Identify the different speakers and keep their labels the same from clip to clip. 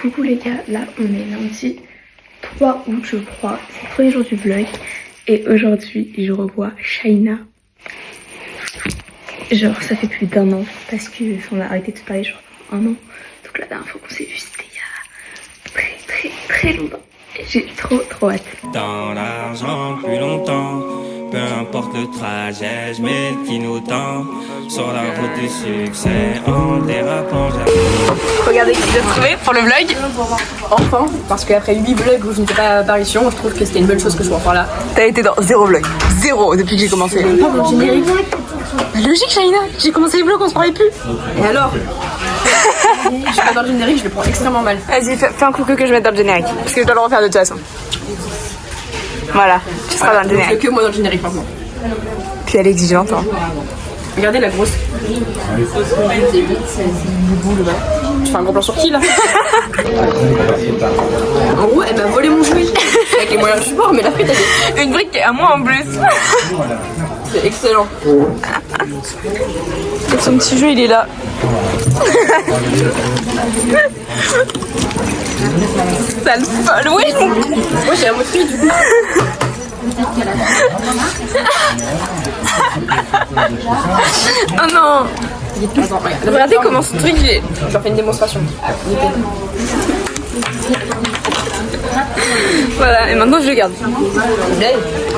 Speaker 1: Coucou les gars, là on est lundi 3 août je crois, c'est le premier jour du vlog et aujourd'hui je revois Shaina. Genre ça fait plus d'1 an parce qu'on a arrêté de se parler genre pendant 1 an. Donc la dernière fois qu'on s'est vu c'était il y a très longtemps. J'ai trop hâte.
Speaker 2: Dans l'argent plus longtemps, peu importe le trajet, je mets le clignotant sur la route du succès en dérapant.
Speaker 3: Regardez qui j'ai trouvé pour le vlog. Enfin, parce qu'après 8 vlogs où je n'étais pas apparition, je trouve que c'était une bonne chose que je sois encore là. T'as été dans 0 vlog. 0 depuis que j'ai commencé. Pas dans le générique. Logique, Shaina. J'ai commencé les vlogs, on se parlait plus. Et alors je suis pas dans le générique, je le prends extrêmement mal. Vas-y, fais un coucou que je mette dans le générique. Parce que je dois le refaire de toute façon. Voilà, tu seras dans le générique. Que moi dans le générique maintenant. Puis elle est exigeante. Hein. Regardez la grosse. Tu fais un gros plan sur qui là? En gros, elle m'a volé mon jouet. Avec les moyens du support, mais la frite elle est. Une brique à moi en plus. C'est excellent. Et son petit jeu il est là. Sale folle, oui. Moi j'ai la moitié du coup. Oh non. Regardez comment ce truc il est. Je leur fais une démonstration. Voilà, et maintenant je le garde.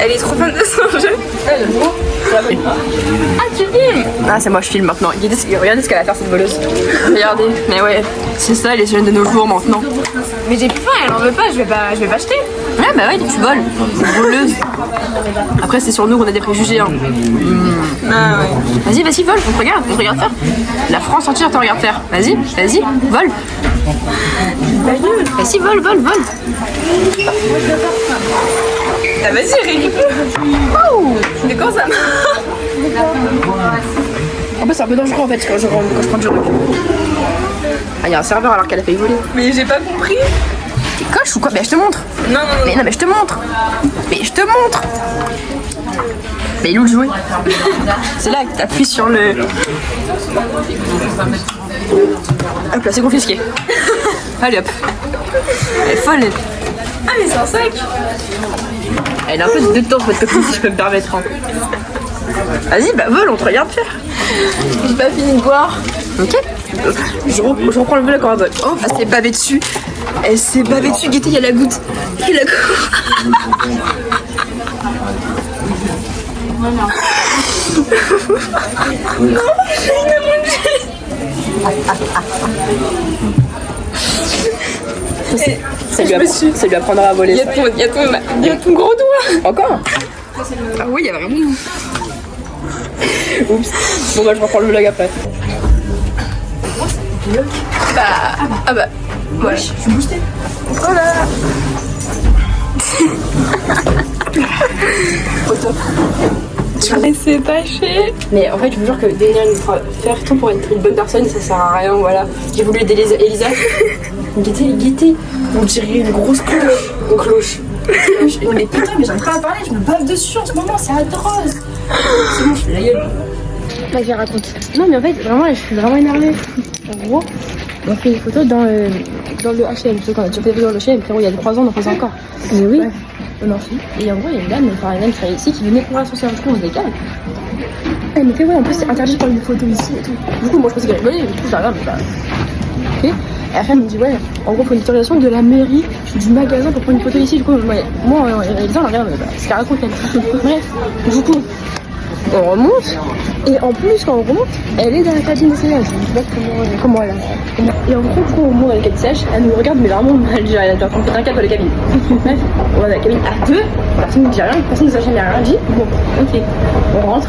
Speaker 3: Elle est trop fan de son jeu. Ah, tu filmes? Ah, c'est moi, je filme maintenant. Regardez ce qu'elle va faire, cette voleuse. Regardez, mais ouais, c'est ça les jeunes de nos jours maintenant. Mais j'ai plus faim, elle en veut pas, je vais pas acheter. Ouais, bah ouais, tu voles. Voleuse. Après, c'est sur nous qu'on a des préjugés. Hein. Ah ouais. Vas-y, vole, on te regarde faire. La France entière te regarde faire. Vas-y, vole. Vas-y, vole. Ah, vas-y, récupère. Oh, mais quand ça marche? En fait, c'est un peu dangereux en fait quand je prends du recul. Ah, il y a un serveur alors qu'elle a failli voler. Mais j'ai pas compris. T'es coche ou quoi? Mais je te montre. Non. Mais je te montre. Mais il est où le jouet? C'est là que t'appuies sur le. Hop là, c'est confisqué. Allez hop. Elle est folle. Ah mais c'est un sac. Elle a un peu de temps cette copine si je peux me permettre. Hein. Vas-y, bah vole, on te regarde faire. J'ai pas fini de boire. Ok. Je reprends le vlog en mode. Oh, elle s'est bavée dessus. Guettez, il y a la goutte. Non, j'ai une emoji. Ça lui apprendra à voler. Il y a ton gros doigt. Encore? Ah oui, il y a vraiment. Oups. Bon bah je reprends le vlog après. Bah. Ouais, je suis boostée. Oh là. Au top. C'est tâché. Mais en fait, je vous jure que faire tout pour être une bonne personne, ça sert à rien, voilà. J'ai voulu aider Elisa. Guettez, on dirait une grosse cloche. Mais putain, mais j'arrive pas à parler, je me bave dessus en ce moment, c'est atroce. C'est bon, je fais la gueule.
Speaker 1: Vas-y, raconte. Non, mais en fait, vraiment, je suis vraiment énervée. En gros, on fait une photo dans le H&M. Quand on a déjà fait des vidéos dans le H&M, frérot, il y a 3 ans, on en faisait encore. Mais oui. Bref, on en fait. Et en gros, il y a une dame qui travaille ici, qui venait pour l'ascenseur. Du coup, on se décale. Elle me fait, ouais, en plus, c'est interdit de prendre une photo ici et tout. Du coup, moi, je pensais qu'elle rigolait. Du coup, je regarde, mais bah. Ok. Et après, elle me dit, ouais, en gros, il faut une autorisation de la mairie, du magasin pour prendre une photo ici. Du coup, moi, Elisa, on regarde, bah, ce qu'elle raconte, elle. Bref, du coup, on remonte. Et en plus, quand on remonte, elle est dans la cabine d'essayage. Je sais pas comment elle a. Et en gros, quand on monte dans la cabine d'essayage, elle nous regarde, mais vraiment mal. Elle a déjà fait un cap dans la cabine. Bref, on va dans la cabine à 2. Personne ne dit rien, personne ne nous a jamais rien dit. Bon, ok, on rentre.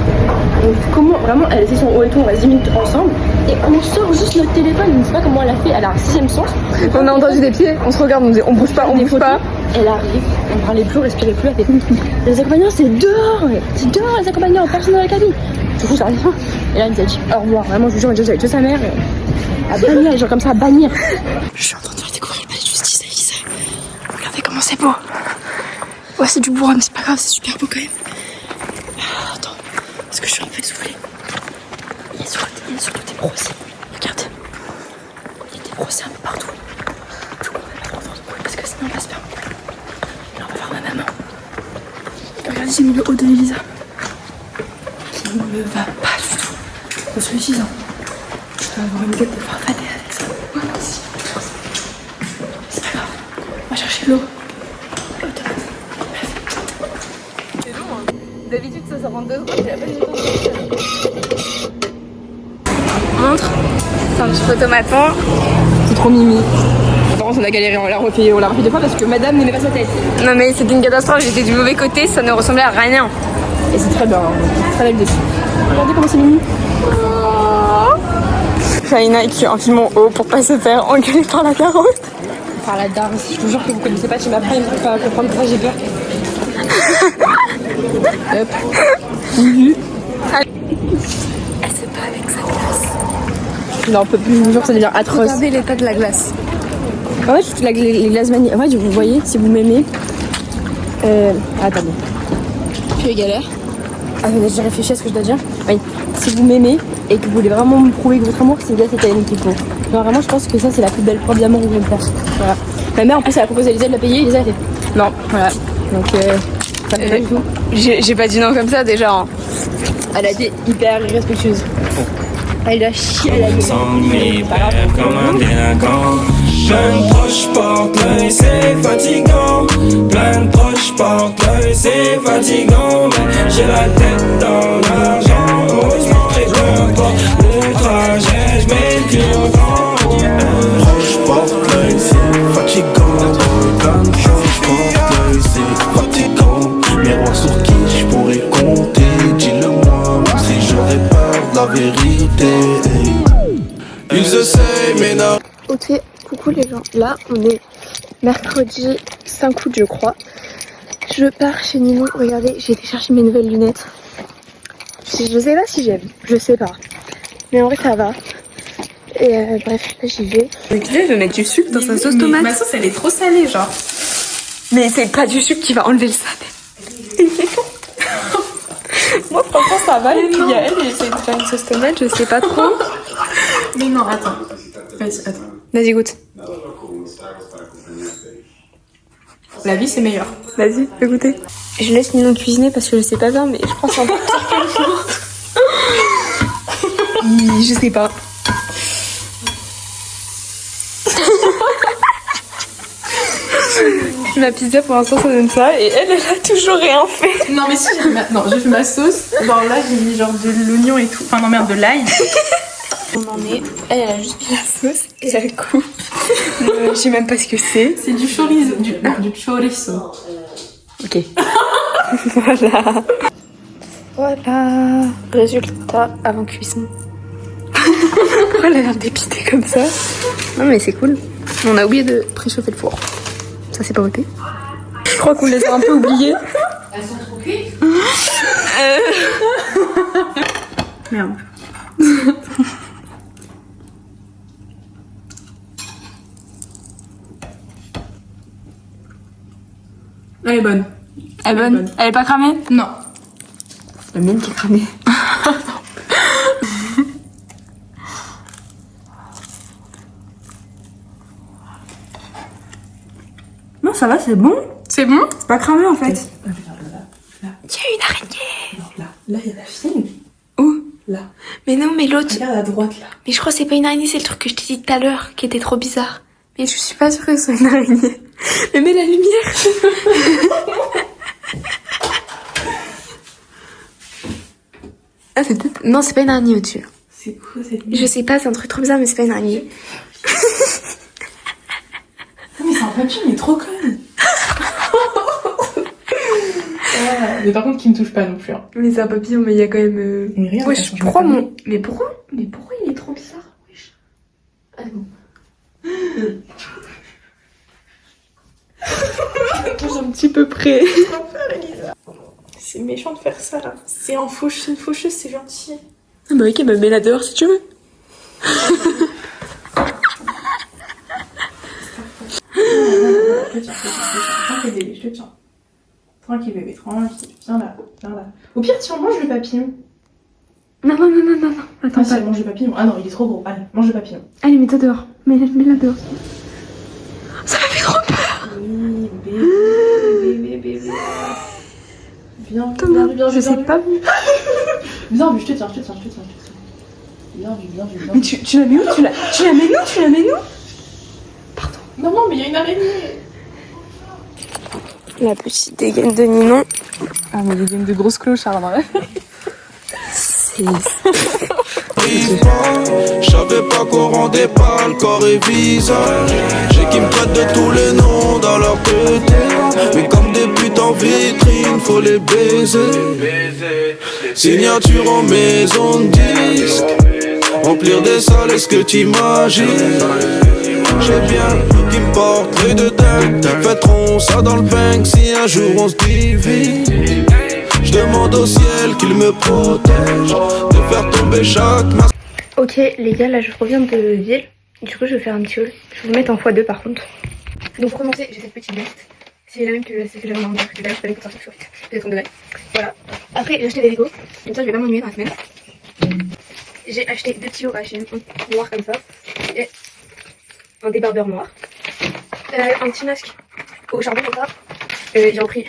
Speaker 1: Donc, comment vraiment, elle était son haut et tout, on reste 10 minutes ensemble. Et on sort juste notre téléphone. Je ne sais pas comment elle a fait, elle a un 6ème sens.
Speaker 3: On a entendu des pieds, on se regarde, on dit on bouge pas.
Speaker 1: Elle arrive, on parlait plus, on respirait plus, elle fait les accompagnants, c'est dehors les accompagnants, personne dans la cabine. Du coup, ça arrive. Et là, elle nous a dit au revoir. Vraiment, je vous jure, elle a tué sa mère. À bannir, genre comme ça, à bannir. Je suis en train de faire découvrir le palais de justice à Elisa. Regardez comment c'est beau. Ouais, c'est du bourrin, mais c'est pas grave, c'est super beau quand même. Attends, parce que je suis un peu essoufflée. Il y a surtout des procès. Regarde. Il y a des procès un peu partout. Du Non, passe pas. Là, on va voir ma maman. Regardez, j'ai mis le haut de Elisa. Qui ne me va pas du tout. Je suis 6 ans. Je dois avoir une gueule de farfadet avec ça. Moi aussi. C'est pas grave. On va chercher l'eau.
Speaker 3: D'habitude, ça prend 2 secondes, j'ai à peine eu le temps de faire. Montre. C'est un petit photomaton.
Speaker 1: C'est trop mimi. Par contre, on a galéré, on l'a refait 2 fois parce que madame n'aimait pas sa tête.
Speaker 3: Non mais c'était une catastrophe, j'étais du mauvais côté, ça ne ressemblait à rien.
Speaker 1: Et c'est très bien, très belle dessus. Regardez comment c'est mimi.
Speaker 3: Faina qui enfile mon haut pour pas se faire engueuler par la carotte.
Speaker 1: Par la dame, je vous jure que vous connaissez pas, tu m'apprends, il ne faut pas comprendre pourquoi j'ai peur. Hop.
Speaker 3: Elle se bat avec sa glace.
Speaker 1: Non, on peut plus, je vous jure que ça devient atroce.
Speaker 3: Regardez l'état de la glace.
Speaker 1: En fait, les glaces vanille. En fait, vous voyez, si vous m'aimez. Attendez. Puis galère. Attendez, j'ai réfléchi à ce que je dois dire. Oui. Si vous m'aimez et que vous voulez vraiment me prouver que votre amour, c'est une glace italienne qu'il faut. Non, vraiment, je pense que ça, c'est la plus belle preuve d'amour que vous pouvez me faire. Voilà. Ma mère, en plus, elle a proposé à Elisa de la payer. Elisa, elle fait non. Voilà. Donc, ça me fait pas du tout.
Speaker 3: J'ai pas dit non comme ça déjà. Hein.
Speaker 1: Elle a été hyper irrespectueuse. Elle a chié à la gueule.
Speaker 2: Sans mes pères comme un délinquant. Plein de proches portent l'œil, c'est fatigant. Plein de proches portent l'œil, c'est fatigant. Mais j'ai la tête dans l'argent. Heureusement, et peu importe le trajet, je mets le pied au vent.
Speaker 4: Proche porte l'œil, c'est fatigant. Plein de proches portent l'œil, c'est fatigant. Miroir sur qui je pourrais compter. Dis-le-moi, même si j'aurais peur de la vérité. Ils essayent, mais non.
Speaker 5: Ok, coucou les gens. Là, on est mercredi 5 août, je crois. Je pars chez Nino. Regardez, j'ai été chercher mes nouvelles lunettes. Je sais pas si j'aime, je sais pas. Mais en vrai, ça va. Et bref, là, j'y vais.
Speaker 3: Donc là, je vais mettre du sucre dans sa sauce tomate.
Speaker 6: Ma sauce, elle est trop salée, genre.
Speaker 3: Mais c'est pas du sucre qui va enlever le sable. Moi, franchement, ça va. Et puis, elle essaie de faire une sauce tomate, je sais pas trop.
Speaker 6: Mais non, attends. Vas-y, attends.
Speaker 3: Vas-y, goûte.
Speaker 6: La vie, c'est meilleur.
Speaker 3: Vas-y, fais goûter. Je laisse Nino cuisiner parce que je sais pas bien, mais je pense que c'est un peu pire que le four. Je sais pas. Ma pizza pour l'instant ça donne ça et elle a toujours rien fait.
Speaker 6: Non, mais si, j'ai fait ma sauce. Genre là, j'ai mis genre de l'oignon et tout. Enfin, non, merde, de l'ail.
Speaker 3: On en est. Elle a juste mis la sauce et elle coupe. Je sais même pas ce que c'est.
Speaker 6: C'est du chorizo. Du chorizo.
Speaker 3: Ok. Voilà. Voilà. Résultat avant cuisson. Pourquoi elle a l'air dépitée comme ça? Non mais c'est cool. On a oublié de préchauffer le four. Ça c'est pas voté. Je crois qu'on les a un peu oubliés.
Speaker 6: Elles sont trop cuites.
Speaker 3: Merde.
Speaker 6: Elle est bonne.
Speaker 3: Elle est bonne. Elle est pas cramée?
Speaker 6: Non.
Speaker 3: La mienne qui est cramée.
Speaker 1: Non, ça va, c'est bon.
Speaker 6: C'est bon?
Speaker 1: C'est pas cramé en fait.
Speaker 3: Il y a une araignée.
Speaker 6: Là, il y a la fille.
Speaker 3: Où?
Speaker 6: Là.
Speaker 3: Mais non, mais l'autre.
Speaker 6: Regarde à droite, là.
Speaker 3: Mais je crois que c'est pas une araignée, c'est le truc que je t'ai dit tout à l'heure qui était trop bizarre. Mais je suis pas sûre que ce soit une araignée. Mais mets la lumière. Ah, c'est peut-être. Non, c'est pas une araignée au-dessus.
Speaker 6: C'est quoi cette
Speaker 3: Je sais pas, c'est un truc trop bizarre, mais c'est pas une araignée.
Speaker 6: Non, mais c'est un papier, mais trop conne. Mais par contre, qui me touche pas non plus. Hein.
Speaker 3: Mais c'est un papillon, mais il y a quand même.
Speaker 6: Mais regarde,
Speaker 3: Ouais,
Speaker 6: parce
Speaker 3: je
Speaker 6: que
Speaker 3: crois
Speaker 6: pas-
Speaker 3: mon.
Speaker 6: Mais pourquoi il est trop bizarre? Wesh. Ah bon.
Speaker 3: J'ai un petit peu près.
Speaker 6: C'est méchant de faire ça là. C'est une faucheuse, c'est gentil.
Speaker 3: Ah bah ok, bah mets-la dehors si tu veux.
Speaker 6: Tranquille bébé, je te tiens. Tranquille bébé, tranquille. Viens là, viens là. Au pire, tiens, mange le papillon.
Speaker 3: Non. Attends,
Speaker 6: Ah, mange le papillon. Ah non, il est trop gros. Allez, mange le papillon.
Speaker 3: Allez, mets-toi dehors. Mets-la dehors. Ça m'a fait trop peur.
Speaker 6: Oui, bébé. Viens,
Speaker 5: je sais pas.
Speaker 6: Viens, je te tiens. Viens.
Speaker 5: Mais tu la mets où? Tu la mets où?
Speaker 6: Pardon. Non, mais il y a une araignée.
Speaker 5: La petite dégaine de Ninon.
Speaker 3: Ah, mais des games de grosses clochards, hein.
Speaker 5: C'est...
Speaker 4: Je savais pas qu'on rendait pas le corps et visage. J'ai qui me traitent de tous les noms dans leur tête. Mais comme des putes en vitrine, faut les baiser. Signature en maison de disque. Remplir des salles, est-ce que t'imagines? J'ai bien qui me porterait de dingue. Fêterons ça dans le bank si un jour on se divise. Je demande au ciel qu'il me protège de faire tomber chaque masque.
Speaker 5: Ok les gars, là je reviens de ville. Du coup je vais faire un petit haul. Je vais vous mettre en x2 par contre. Donc pour commencer, j'ai cette petite veste. C'est la même que celle que j'avais en marque. D'ailleurs je peux aller pour sortir chouette. C'est 30 degrés. Voilà. Après j'ai acheté des Lego. Comme ça je vais pas m'ennuyer dans la semaine. J'ai acheté 2 stylos H&M noirs comme ça. Et un débardeur noir. Un petit masque au charbon comme ça. J'ai repris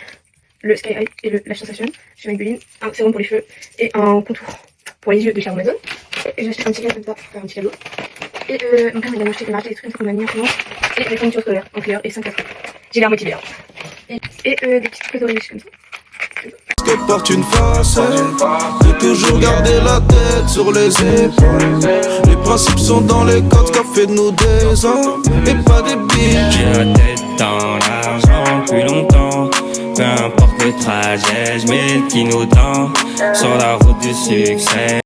Speaker 5: le Sky High et la sensation chez Maybelline, un sérum pour les cheveux et un contour pour les yeux de chez Amazon. Et j'ai acheté un petit cadeau comme ça pour faire un petit cadeau. Et mon père m'a acheté des trucs qu'on a mis en France et des fournitures scolaires en couleur et 5 4. J'ai l'air motivée. Et des petites trucs riches comme ça.
Speaker 4: Que porte une facette de toujours garder la tête sur les épaules. Les principes sont dans les codes qu'a fait de nous des hommes et pas des biches.
Speaker 2: J'ai la tête dans l'argent plus longtemps. Peu importe le trajet, je mets le clignotants sur la route du succès.